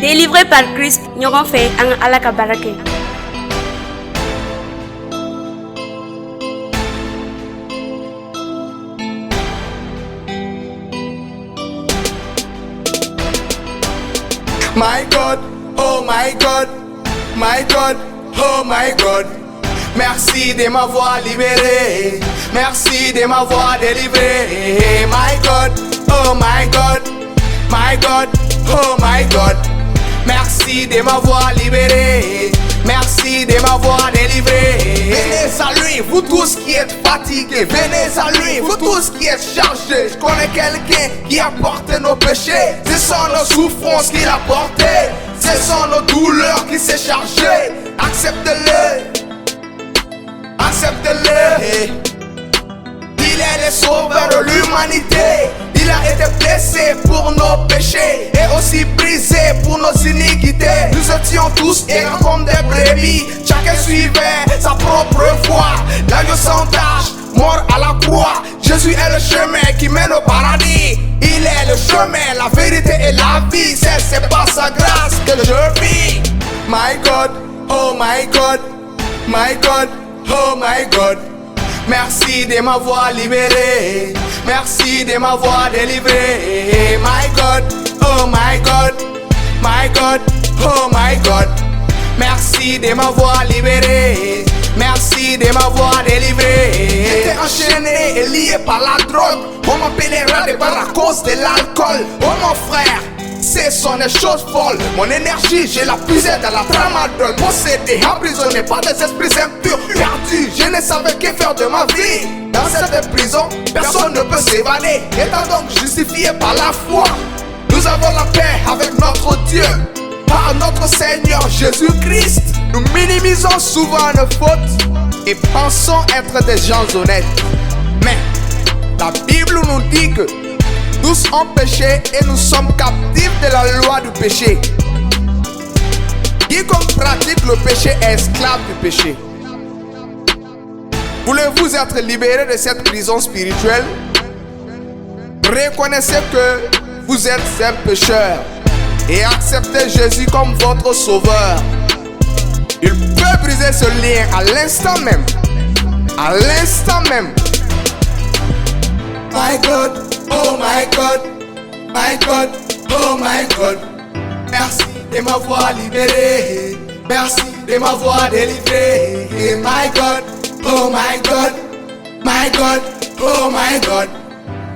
Délivré par Christ, ɲɔgɔn fɛ an ka Ala ka baara kɛ. My God, oh my God, my God, oh my God. Merci de m'avoir libéré, merci de m'avoir délivré. My God, oh my God, my God, oh my God. Merci de m'avoir libéré, merci de m'avoir délivré. Venez à lui, vous tous qui êtes fatigués. Venez à lui, vous tous qui êtes chargés. Je connais quelqu'un qui a porté nos péchés. Ce sont nos souffrances qu'il a portées. Ce sont nos douleurs qui s'est chargé. Acceptez-le, acceptez-le. Il est le sauveur de l'humanité. Il a été blessé pour nos péchés et aussi brisé pour nos iniquités. Nous étions tous égaux comme des brebis. Chacun suivait sa propre voie. L'agneau sans tache, mort à la croix. Jésus est le chemin qui mène au paradis. Il est le chemin, la vérité et la vie. C'est par sa grâce que je vis. My God, oh my God, my God, oh my God. Merci de m'avoir libéré, merci de m'avoir délivré. My God, oh my God, my God, oh my God. Merci de m'avoir libéré, merci de m'avoir délivré. J'étais enchaîné et lié par la drogue. On m'appellera par la cause de l'alcool. Oh mon frère, ce sont des choses folles. Mon énergie, je la puisais dans la tramadol. Possédé, emprisonné par des esprits impurs. Perdu, je ne savais que faire de ma vie. Dans cette prison, personne ne peut s'évader. Étant donc justifié par la foi, nous avons la paix avec notre Dieu, par notre Seigneur Jésus-Christ. Nous minimisons souvent nos fautes et pensons être des gens honnêtes. Mais la Bible nous dit que tous ont péché et nous sommes captifs de la loi du péché. Quiconque pratique le péché est esclave du péché. Voulez-vous être libéré de cette prison spirituelle? Reconnaissez que vous êtes un pécheur et acceptez Jésus comme votre sauveur. Il peut briser ce lien à l'instant même. À l'instant même. My God, oh my God, my God, oh my God. Merci de m'avoir libéré, merci de m'avoir délivré. My God, oh my God, my God, oh my God.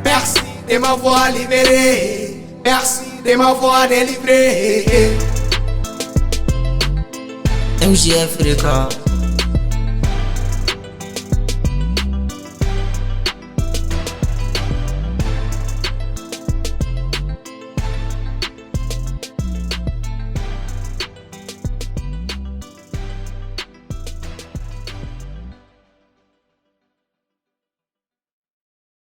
Merci de m'avoir libéré, merci de m'avoir délivré. MJF Records.